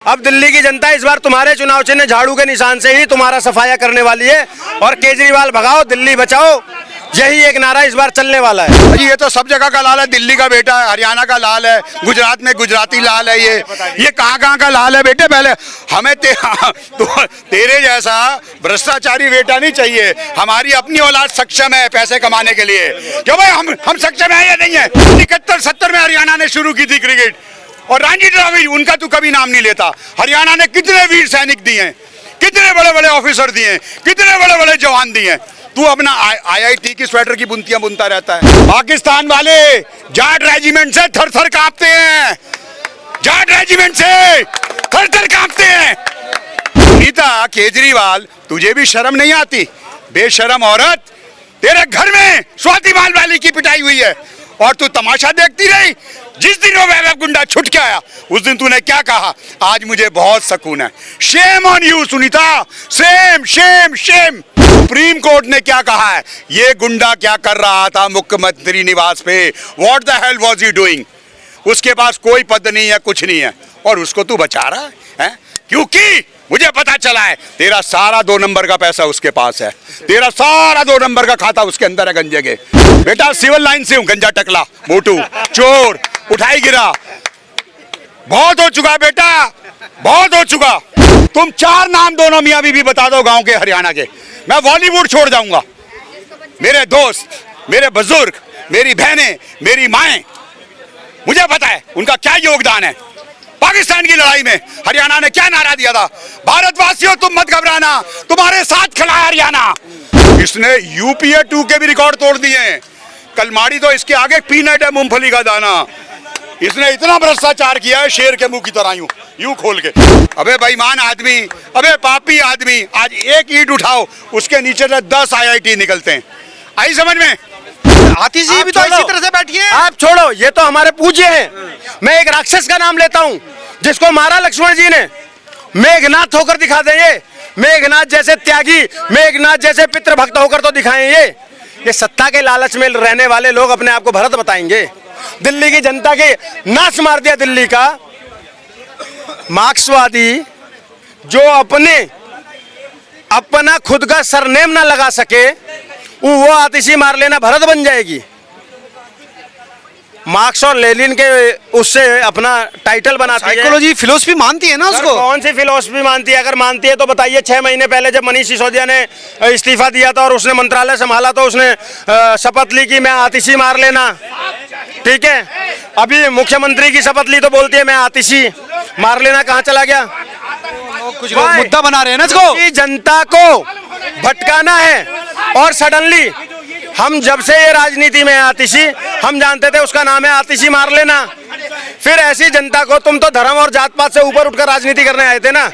अब दिल्ली की जनता इस बार तुम्हारे चुनाव चिन्ह झाड़ू के निशान से ही तुम्हारा सफाया करने वाली है और केजरीवाल भगाओ दिल्ली बचाओ, यही एक नारा इस बार चलने वाला है। ये तो सब जगह का लाल है, दिल्ली का बेटा है, हरियाणा का लाल है, गुजरात में गुजराती लाल है, ये कहाँ का लाल है बेटे। पहले हमें तेरे जैसा भ्रष्टाचारी बेटा नहीं चाहिए। हमारी अपनी औलाद सक्षम है पैसे कमाने के लिए। क्यों भाई हम सक्षम है या नहीं है? 71-70 में हरियाणा ने शुरू की थी क्रिकेट, और रणजी ट्रॉफी उनका तू कभी नाम नहीं लेता। हरियाणा ने कितने वीर सैनिक दिए हैं, कितने बड़े बड़े ऑफिसर दिए हैं, कितने बड़े बड़े जवान दिए हैं। तू अपना IIT की स्वेटर की बुनतियां बुनता रहता है। पाकिस्तान वाले जाट रेजिमेंट से थर थर कांपते हैं, जाट रेजिमेंट से थर थर कांपते हैं। सुनीता केजरीवाल, तुझे भी शर्म नहीं आती? बेशरम औरत, तेरे घर में स्वाति मालवाली की पिटाई हुई है और तू तमाशा देखती रही। जिस दिन वो वैभव गुंडा छुट के आया उस दिन तूने क्या कहा? आज मुझे बहुत सुकून है। Shame on you Sunita, Shem Shem Shem. Supreme court ने क्या कहा है? ये गुंडा क्या कर रहा था मुख्यमंत्री निवास पे? What the hell was he doing? उसके पास कोई पद नहीं है, कुछ नहीं है, और उसको तू बचा रहा है? क्योंकि मुझे पता चला है तेरा सारा 2 नंबर का पैसा उसके पास है, तेरा सारा 2 नंबर का खाता उसके अंदर है गंजे के। बेटा सिविल लाइन से हूं, गंजा टकला, मोटू, चोर, उठाई गिरा, बहुत हो चुका बेटा, बहुत हो चुका। तुम 4 नाम दोनों मियां बीबी बता दो गांव के, हरियाणा के, मैं बॉलीवुड छोड़ जाऊंगा। मेरे दोस्त, मेरे बुजुर्ग, मेरी बहनें, मेरी माएं, मुझे पता है उनका क्या योगदान है पाकिस्तान की लड़ाई में। हरियाणा ने क्या नारा दिया था? भारतवासियों तुम मत घबराना, तुम्हारे साथ खड़ा है हरियाणा। इसने UPA 2 के भी रिकॉर्ड तोड़ दिए। कलमाड़ी तो इसके आगे पीनट है, मूंगफली का दाना। इसने इतना भ्रष्टाचार किया है शेर के मुंह की तरह, यूं खोल के। अबे बेईमान आदमी, अबे पापी आदमी, आज एक ईंट उठाओ उसके नीचे से 10 IIT निकलते हैं। आई समझ में? आतिश जी भी तो इसी तरह से बैठी है। आप छोड़ो, ये तो हमारे पूज्य हैं। मैं एक राक्षस का नाम लेता हूं जिसको मारा लक्ष्मण जी ने। मेघनाथ होकर दिखा दें ये, मेघनाथ जैसे त्यागी, मेघनाथ जैसे पितृभक्त होकर तो दिखाएं ये सत्ता के लालच में रहने वाले लोग अपने आप को भरत बताएंगे। दिल्ली की जनता के नाश मार दिया दिल्ली का। मार्क्सवादी जो अपना खुद का सरनेम ना लगा सके, वो आतिशी मार लेना भरत बन जाएगी। मार्क्स और लेनिन के उससे अपना टाइटल बनाती है। साइकोलॉजी फिलोसफी मानती है ना उसको। कौन सी फिलोसफी मानती है? अगर मानती है तो बताइए। 6 महीने पहले जब मनीष सिसोदिया ने इस्तीफा दिया था और उसने मंत्रालय संभाला तो उसने शपथ ली कि मैं आतिशी मार लेना, ठीक है। अभी मुख्यमंत्री की शपथ ली तो बोलती है मैं आतिशी मार लेना। कहाँ चला गया? कुछ लोग मुद्दा बना रहे हैं ना इसको। जनता को भटकाना है। और सडनली हम जब से ये राजनीति में आतिशी, हम जानते थे उसका नाम है आतिशी मार लेना। फिर ऐसी जनता को, तुम तो धर्म और जात पात से ऊपर उठकर राजनीति करने आए थे ना,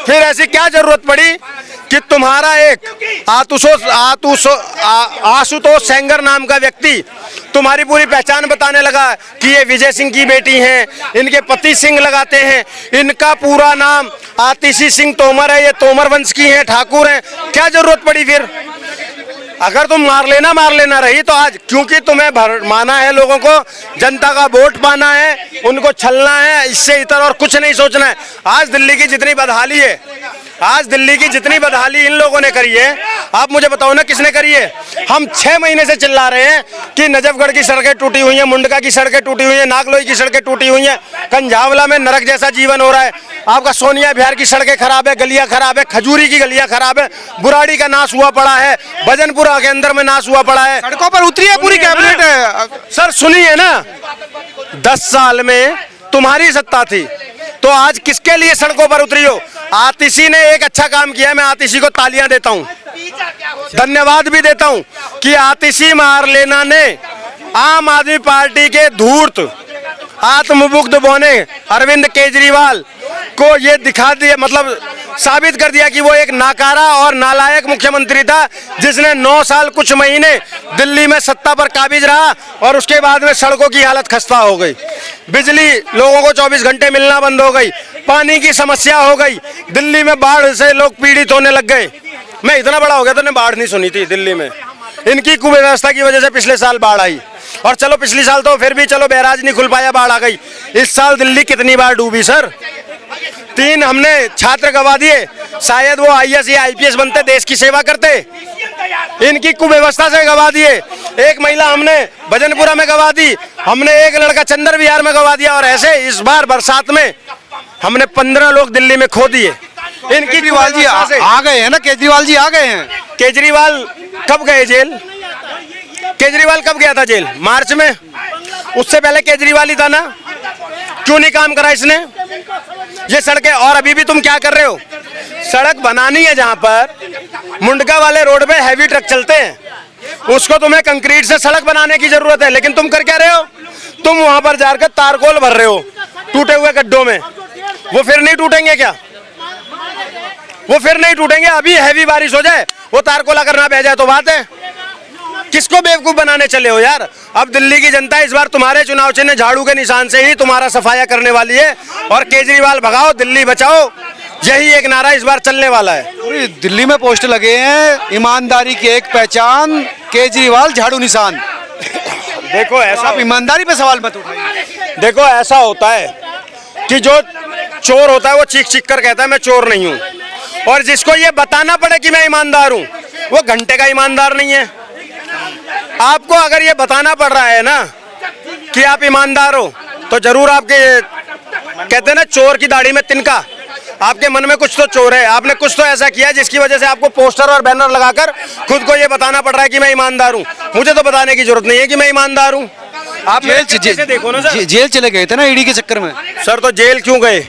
फिर ऐसी क्या जरूरत पड़ी कि तुम्हारा एक आशुतोष सेंगर नाम का व्यक्ति तुम्हारी पूरी पहचान बताने लगा कि ये विजय सिंह की बेटी हैं, इनके पति सिंह लगाते हैं, इनका पूरा नाम आतिशी सिंह तोमर है, ये तोमर वंश की हैं, ठाकुर हैं। क्या जरूरत पड़ी फिर? अगर तुम मार लेना रही तो आज, क्योंकि तुम्हें माना है लोगों को, जनता का वोट पाना है, उनको छलना है, इससे इतर और कुछ नहीं सोचना है। आज दिल्ली की जितनी बदहाली है, आज दिल्ली की जितनी बदहाली इन लोगों ने करी है, आप मुझे बताओ ना किसने करी है? हम 6 महीने से चिल्ला रहे हैं कि नजफगढ़ की सड़कें टूटी हुई हैं, मुंडका की सड़कें टूटी हुई हैं, नागलोई की सड़कें टूटी हुई हैं, कंझावला में नरक जैसा जीवन हो रहा है, आपका सोनिया बिहार की सड़कें खराब है, गलियां खराब है, खजूरी की गलियां खराब है, बुराड़ी का नाश हुआ पड़ा है, भजनपुरा के अंदर में नाश हुआ पड़ा है, सड़कों पर उतरी है पूरी कैबिनेट है। सर सुनिए ना, 10 साल में तुम्हारी सत्ता थी तो आज किसके लिए सड़कों पर उतरी हो? आतिशी ने एक अच्छा काम किया है, मैं आतिशी को तालियां देता हूं, धन्यवाद भी देता हूं कि आतिशी मार लेना ने आम आदमी पार्टी के धूर्त आत्मबुद्ध बौने अरविंद केजरीवाल को ये दिखा दिया, मतलब साबित कर दिया कि वो एक नाकारा और नालायक मुख्यमंत्री था जिसने 9 साल कुछ महीने दिल्ली में सत्ता पर काबिज रहा और उसके बाद में सड़कों की हालत खस्ता हो गई, बिजली लोगों को 24 घंटे मिलना बंद हो गई, पानी की समस्या हो गई, दिल्ली में बाढ़ से लोग पीड़ित होने लग गए। मैं इतना बड़ा हो गया तो बाढ़ नहीं सुनी थी दिल्ली में। इनकी कुव्यवस्था की वजह से पिछले साल बाढ़ आई, और चलो पिछली साल तो फिर भी चलो बैराज नहीं खुल पाया, बाढ़ आ गई। इस साल दिल्ली कितनी बार डूबी सर? 3 हमने छात्र गवा दिए, शायद वो आईएएस या आईपीएस बनते, देश की सेवा करते। इनकी कुव्यवस्था से गवा दिए। एक महिला हमने भजनपुरा में गवा दी, हमने एक लड़का चंद्र विहार में गवा दिया, और ऐसे इस बार बरसात में हमने 15 लोग दिल्ली में खो दिए। इनकी केजरीवाल जी आ गए हैं ना, केजरीवाल जी आ गए हैं। केजरीवाल कब गए जेल? केजरीवाल कब गया था जेल? मार्च में। उससे पहले केजरीवाल ही था ना, क्यों नहीं काम करा इसने? ये सड़कें, और अभी भी तुम क्या कर रहे हो? सड़क बनानी है जहां पर मुंडका वाले रोड पे हैवी ट्रक चलते हैं, उसको तुम्हें कंक्रीट से सड़क बनाने की जरूरत है, लेकिन तुम कर क्या रहे हो? तुम वहां पर जाकर तारकोल भर रहे हो टूटे हुए गड्ढों में। वो फिर नहीं टूटेंगे क्या? वो फिर नहीं टूटेंगे। अभी हैवी बारिश हो जाए, वो तारकोला करना बह जाए तो बात है। किसको बेवकूफ बनाने चले हो यार? अब दिल्ली की जनता इस बार तुम्हारे चुनाव चिन्ह झाड़ू के निशान से ही तुम्हारा सफाया करने वाली है, और केजरीवाल भगाओ, दिल्ली बचाओ, यही एक नारा इस बार चलने वाला है। पूरी दिल्ली में पोस्टर लगे हैं, ईमानदारी की एक पहचान, केजरीवाल झाड़ू निशान। देखो ऐसा, आप ईमानदारी पे सवाल मत उठाइए। देखो ऐसा होता है कि जो चोर होता है वो चीख चीख कर कहता है मैं चोर नहीं हूँ, और जिसको ये बताना पड़े कि मैं ईमानदार हूँ, वो घंटे का ईमानदार नहीं है। आपको अगर ये बताना पड़ रहा है ना कि आप ईमानदार हो, तो जरूर आपके कहते हैं ना चोर की दाढ़ी में तिनका, आपके मन में कुछ तो चोर है। आपने कुछ तो ऐसा किया जिसकी वजह से आपको पोस्टर और बैनर लगाकर खुद को ये बताना पड़ रहा है कि मैं ईमानदार हूँ। मुझे तो बताने की जरूरत नहीं है कि मैं ईमानदार हूँ। आप जेल देखो ना सर, जेल चले गए थे ना ईडी के चक्कर में। सर तो जेल क्यों गए?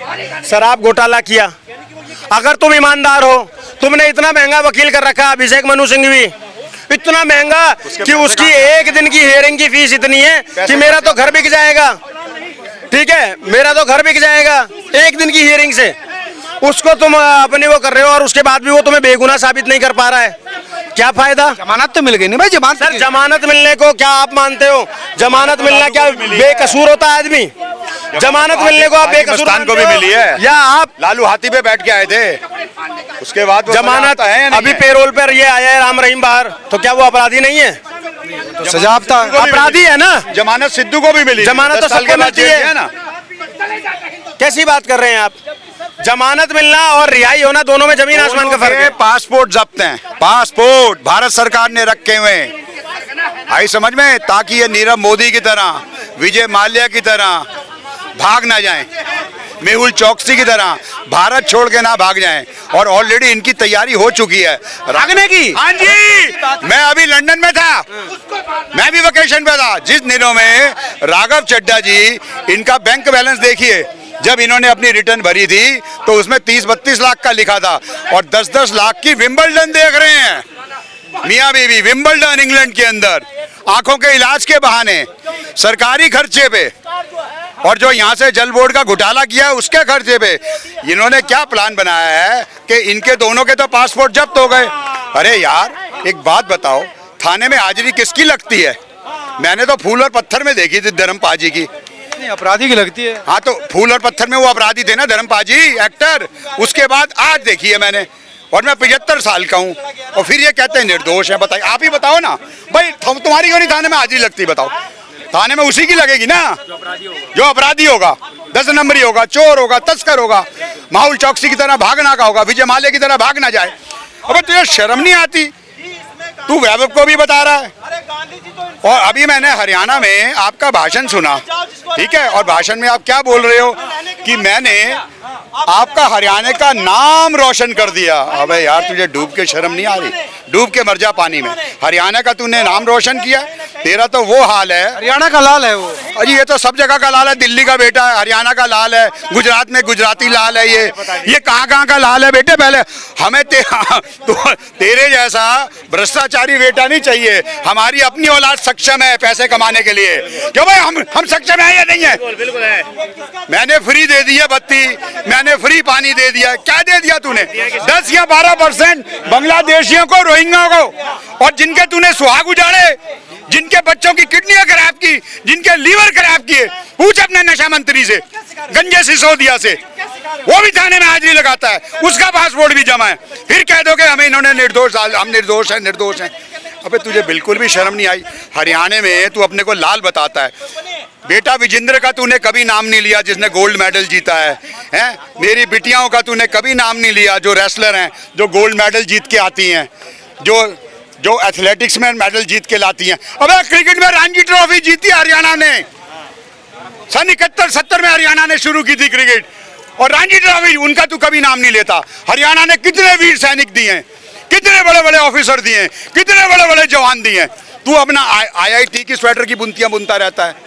शराब घोटाला किया। अगर तुम ईमानदार हो, तुमने इतना महंगा वकील कर रखा, अभिषेक मनु सिंघवी, इतना महंगा कि उसकी एक दिन की हियरिंग की फीस इतनी है कि मेरा तो घर बिक जाएगा। ठीक है, मेरा तो घर बिक जाएगा एक दिन की हियरिंग से। उसको तुम अपने वो कर रहे हो, और उसके बाद भी वो तुम्हें बेगुनाह साबित नहीं कर पा रहा है। क्या फायदा? जमानत तो मिल गई नहीं भाई, जमानत। सर जमानत मिलने को क्या आप मानते हो? जमानत मिलना क्या बेकसूर होता है आदमी? जमानत मिलने को आप बेकसूर को भी मिली है, या आप लालू हाथी पे बैठ के आए थे, उसके बाद जमानत है अभी पेरोल पर ये आया है राम रहीम बाहर, तो क्या वो अपराधी नहीं है? तो सजाबता अपराधी है ना। जमानत सिद्धू को भी मिली, जमानत तो सबको मिलती है ना। कैसी बात कर रहे हैं आप? जमानत मिलना और रिहाई होना दोनों में जमीन आसमान का फर्क है। पासपोर्ट जब्त हैं, पासपोर्ट भारत सरकार ने रखे हुए हैं, आई समझ में, ताकि ये नीरव मोदी की तरह, विजय माल्या की तरह भाग ना जाएं, मेहुल चौकसी की तरह भारत छोड़ के ना भाग जाएं। और ऑलरेडी इनकी तैयारी हो चुकी है भागने की। हाँ जी, मैं अभी लंदन में था, मैं भी वेकेशन पे था। जिस दिनों में राघव चड्ढा जी, इनका बैंक बैलेंस देखिए, जब इन्होंने अपनी रिटर्न भरी थी तो उसमें 30-32 लाख का लिखा था, और 10-10 लाख की विंबलडन देख रहे हैं मियाँ बीवी, विंबलडन इंग्लैंड के अंदर, आंखों के इलाज के बहाने, सरकारी खर्चे पे। और जो यहाँ से जल बोर्ड का घोटाला किया उसके खर्चे पे इन्होंने क्या प्लान बनाया है कि इनके दोनों के तो पासपोर्ट जब्त हो गए। अरे यार एक बात बताओ, थाने में हाजिरी किसकी लगती है? मैंने तो फूल और पत्थर में देखी थी धर्मपा जी की। अपराधी की लगती है। हाँ तो फूल और पत्थर में वो अपराधी थे ना धर्मपा जी, एक्टर। उसके बाद आज देखी है मैंने, और मैं 75 साल का हूँ, और फिर ये कहते हैं निर्दोष है। बताइए, आप ही बताओ ना भाई, तुम्हारी क्यों नहीं थाने में हाजिरी लगती? बताओ, थाने में उसी की लगेगी ना जो अपराधी होगा, 10 नंबरी होगा, चोर होगा, तस्कर होगा, मेहुल चौकसी की तरह भागना का होगा, विजय माल्या की तरह भाग ना जाए। अबे तुझे शर्म नहीं आती? तू वैभव को भी बता रहा है। और अभी मैंने हरियाणा में आपका भाषण सुना, ठीक है, और भाषण में आप क्या बोल रहे हो कि मैंने आपका हरियाणा का नाम रोशन कर दिया। अबे यार तुझे डूब के शर्म नहीं आ रही? डूब के मर जा पानी में। हरियाणा का तूने नाम रोशन किया, तेरा तो वो हाल है। हरियाणा का लाल है वो। अरे ये तो सब जगह का लाल है, दिल्ली का बेटा है, हरियाणा का लाल है, गुजरात में गुजराती लाल है, ये कहाँ का लाल है बेटे? पहले हमें तेरे जैसा भ्रष्टाचारी बेटा नहीं चाहिए। हमारी अपनी औलाद सक्षम है पैसे कमाने के लिए। क्यों भाई, हम सक्षम है या नहीं है? बिल्कुल है। मैंने फ्री दे दी है बत्ती, मैंने फ्री पानी दे दिया। क्या दे दिया तूने? 10 या 12% बांग्लादेशियों को, रोहिंग्या को, और जिनके तूने सुहाग उजाड़े, जिनके बच्चों की किडनियां खराब की, जिनके लीवर खराब किए, पूछ अपने नशा मंत्री से, गंजे सिसोदिया से, वो भी थाने में हाजिरी लगाता है, उसका पासपोर्ट भी जमा है। फिर कह दोगे हमें इन्होंने निर्दोष, हम निर्दोष हैं, निर्दोष हैं। अबे तुझे बिल्कुल भी शर्म नहीं आई? हरियाणा में तू अपने को लाल बताता है। बेटा विजेंद्र का तूने कभी नाम नहीं लिया जिसने गोल्ड मेडल जीता है, हैं? मेरी बिटियाओं का तूने कभी नाम नहीं लिया जो रेसलर हैं, जो गोल्ड मेडल जीत के आती हैं, जो एथलेटिक्स में मेडल जीत के लाती हैं। अबे क्रिकेट में रणजी ट्रॉफी जीती हरियाणा ने, सन 71-70 में हरियाणा ने शुरू की थी क्रिकेट, और रणजी ट्रॉफी उनका तू कभी नाम नहीं लेता। हरियाणा ने कितने वीर सैनिक दिए हैं, कितने बड़े बड़े ऑफिसर दिए हैं, कितने बड़े बड़े जवान दिए हैं। तू अपना IIT की स्वेटर की बुनतियां बुनता रहता है।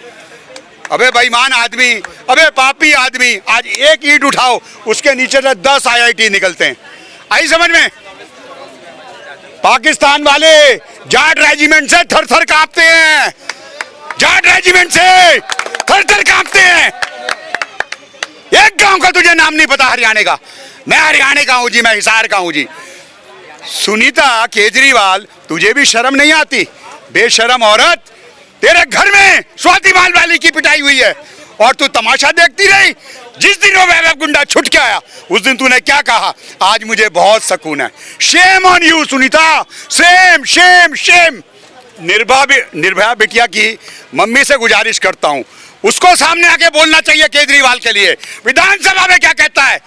अबे बेईमान आदमी, अबे पापी आदमी, आज एक ईंट उठाओ उसके नीचे से 10 IIT निकलते हैं। आई समझ में? पाकिस्तान वाले जाट रेजिमेंट से थर थर कांपते हैं, जाट रेजिमेंट से थर थर कांपते हैं। एक गांव का तुझे नाम नहीं पता हरियाणा का। मैं हरियाणा का हूं जी, मैं हिसार का हूं जी। सुनीता केजरीवाल, तुझे भी शर्म नहीं आती? बेशरम औरत, तेरे घर में स्वाति मालवाली की पिटाई हुई है और तू तमाशा देखती रही। जिस दिन वो वैभव गुंडा छुट के आया उस दिन तूने क्या कहा? आज मुझे बहुत सुकून है। Shame on you Sunita, Shem Shem Shem. Nirbhaya बिटिया की मम्मी से गुजारिश करता हूं, उसको सामने आके बोलना चाहिए केजरीवाल के लिए। विधानसभा में क्या कहता है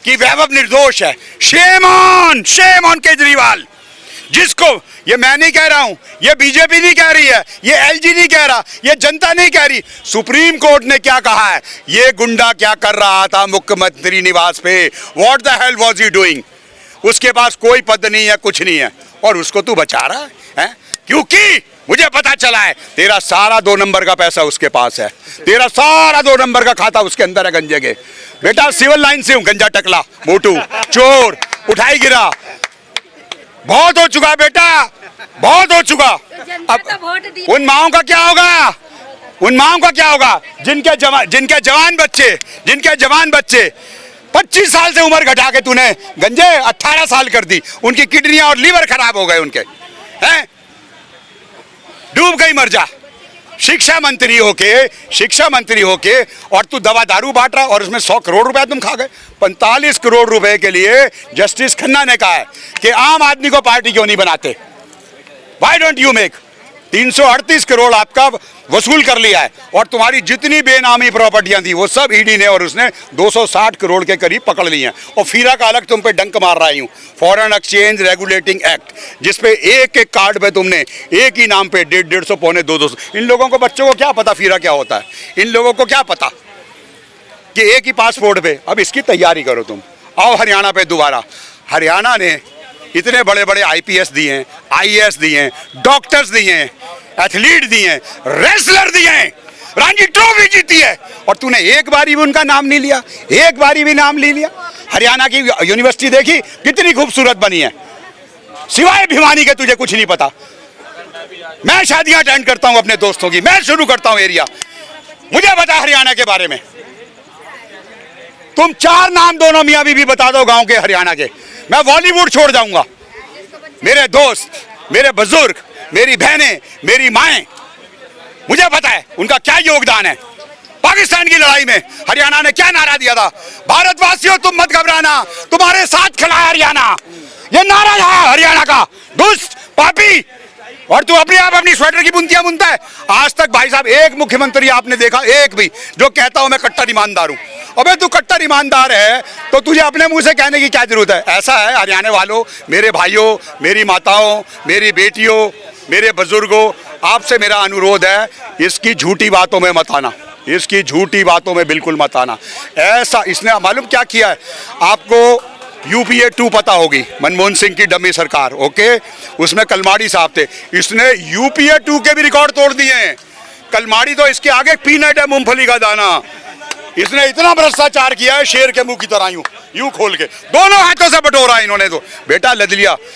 कि वैभव निर्दोष है। Shame on Kejriwal. जिसको, ये मैं नहीं कह रहा हूं, ये बीजेपी नहीं कह रही है, ये LG नहीं कह रहा, ये जनता नहीं कह रही, सुप्रीम कोर्ट ने क्या कहा है। ये गुंडा क्या कर रहा था मुख्यमंत्री निवास पे? What the hell was he doing? उसके पास कोई पद नहीं है, कुछ नहीं है, और उसको तू बचा रहा है? क्योंकि मुझे पता चला है तेरा सारा 2 नंबर का पैसा उसके पास है, तेरा सारा 2 नंबर का खाता उसके अंदर है गंजे के। बेटा सिविल लाइन से हूं, गंजा टकला, मोटू, चोर, उठाई गिरा, बहुत हो चुका बेटा, बहुत हो चुका। अब उन माओं का क्या होगा? उन माओं का क्या होगा जिनके जवान बच्चे 25 साल से उम्र घटा के तूने गंजे 18 साल कर दी, उनकी किडनियां और लीवर खराब हो गए उनके, हैं? डूब गई, मर जा। शिक्षा मंत्री होके और तू दवा दारू बांट रहा, और उसमें 100 करोड़ रुपए तुम खा गए। 45 करोड़ रुपए के लिए जस्टिस खन्ना ने कहा है कि आम आदमी को पार्टी क्यों नहीं बनाते। Why don't you make? 338 crore आपका वसूल कर लिया है, और तुम्हारी जितनी बेनामी प्रॉपर्टियां थी वो सब ईडी ने और उसने 260 करोड़ के करीब पकड़ ली हैं। और फीरा का अलग तुम पे डंक मार रहा हूं, फॉरेन एक्सचेंज रेगुलेटिंग एक्ट, जिसपे एक एक कार्ड पे तुमने एक ही नाम पे 150-150, पौने 200। इन लोगों को, बच्चों को क्या पता फीरा क्या होता है? इन लोगों को क्या पता कि एक ही पासपोर्ट पे। अब इसकी तैयारी करो तुम, आओ हरियाणा पे दोबारा। हरियाणा ने इतने बड़े बड़े IPS दिए हैं, IAS दिए हैं, डॉक्टर्स दिए हैं, एथलीट दिए हैं, रेसलर दिए हैं, रणजी ट्रॉफी जीती है, और तूने एक बारी भी उनका नाम नहीं लिया, एक बारी भी नाम नहीं लिया। हरियाणा की यूनिवर्सिटी देखी कितनी खूबसूरत बनी है, सिवाय भिवानी के तुझे कुछ नहीं पता। मैं शादियां अटेंड करता हूं अपने दोस्तों की, मैं शुरू करता हूं एरिया, मुझे बता हरियाणा के बारे में। तुम 4 नाम दोनों मियां बीबी बता दो गांव के हरियाणा के, मैं बॉलीवुड छोड़ जाऊंगा। मेरे दोस्त, मेरे बुजुर्ग, मेरी बहनें, मेरी माएं, मुझे पता है उनका क्या योगदान है। पाकिस्तान की लड़ाई में हरियाणा ने क्या नारा दिया था? भारतवासियों तुम मत घबराना, तुम्हारे साथ खड़ा है हरियाणा। ये नारा है हरियाणा का, दुष्ट पापी। और तू अपने आप अपनी स्वेटर की बुनतियां बुनता है। आज तक भाई साहब एक मुख्यमंत्री आपने देखा, एक भी, जो कहता हूं मैं कट्टर ईमानदार हूं? अबे तू कट्टर ईमानदार है तो तुझे अपने मुंह से कहने की क्या जरूरत है? ऐसा है हरियाणा वालों, मेरे भाइयों, मेरी माताओं, मेरी बेटियों, मेरे बुजुर्गों, आपसे मेरा अनुरोध है, इसकी झूठी बातों में मत आना, इसकी झूठी बातों में बिल्कुल मत आना। ऐसा इसने मालूम क्या किया है आपको? UPA 2 पता होगी, मनमोहन सिंह की डमी सरकार, ओके, उसमें कलमाड़ी साहब थे। इसने UPA 2 के भी रिकॉर्ड तोड़ दिए हैं। कलमाड़ी तो इसके आगे पीनट है, मूंगफली का दाना। इसने इतना भ्रष्टाचार किया है शेर के मुंह की तरह, यूं खोल के दोनों हाथों से बटोरा इन्होंने। तो बेटा लदलिया,